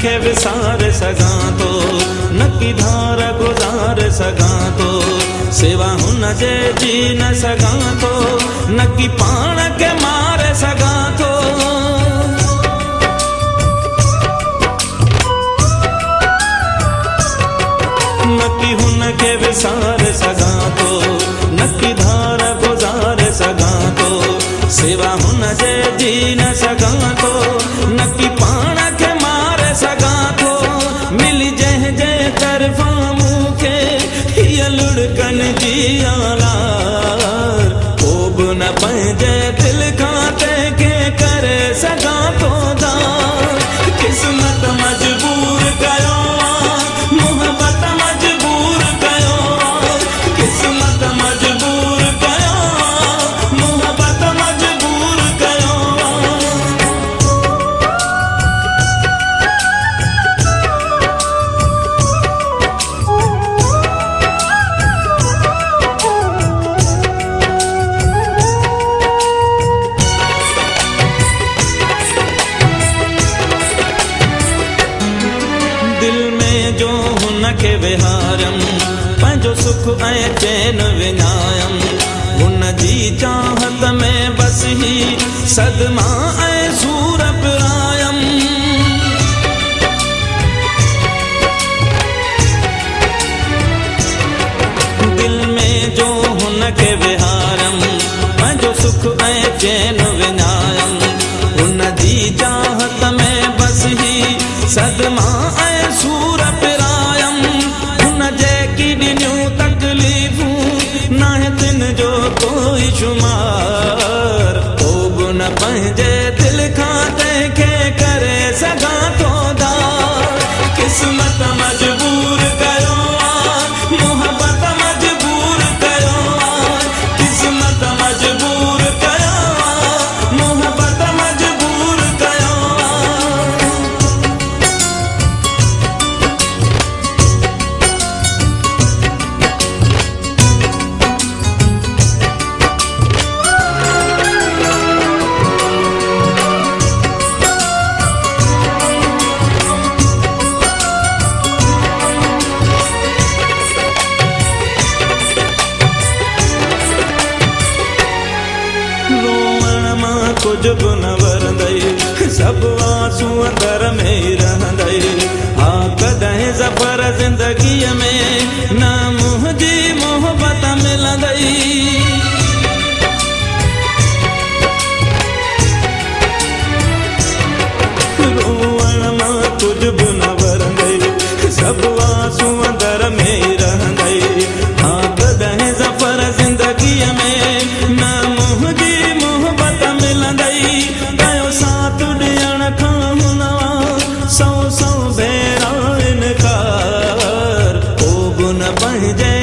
के विसार सघां थो, न की धार गुज़ार सघां थो, सेवा हुन जे जी न सघां थो, न की पाण खे मारे सघां थो। न की हुन खे विसार सघां थो, न की धार गुज़ार सघां थो, सेवा हुन जे जी न सघां थो, न की पाण खे मारे सघां थो। मिली जंहिं जंहिं तरफ़ां मूंखे हीअ लुड़कन जी आलार, को बि न पंहिंजे दिलि खां तंहिंखे करे सघां थो दार। क़िस्मत मजबूर कयो, मोहब्बत मजबूर कयो, क़िस्मत मजबूर कयो, मोहब्बत मजबूर कयो। दिल में जो हुनखे विहारम, पंहिंजो सुख ऐं चैन विञायम, हुन जी चाहत में बस ही सदमा ऐं सूर पिरायम। दिल में जो हुनखे विहारम, पंहिंजो सुख ऐं चैन विञायम, हुन जी चाहत में बस ही सदमा ऐं सूर पिरायम। हुन जेकी ॾिनियूं तकलीफ़ूं नाहे तिन जो कोई शुमार, को बि न पंहिंजे दिलि खां तंहिंखे करे सघां थो दार। क़िस्मत मजबूर कयो, मोहब्बत मजबूर कयो, क़िस्मत मजबूर कयो, मोहब्बत मजबूर कयो। रोअण मां कुझु बि न वरंदई, सभु आंसू अंदर में ई रहंदई। हा कॾहिं ज़फ़र ज़िंदगीअ में न मुंहिंजी मोहब्बत मिलंदई। रोअण मां कुझु बि न वरंदई, सभु आंसू अंदर में ई रहंदई। हा कॾहिं ज़फ़र ज़िंदगीअ में न मुंहिंजी मोहब्बत मिलंदई। कयो साथ ॾियण खां हुनवा सौ सौ भेरा इनकार, को बि न पंहिंजे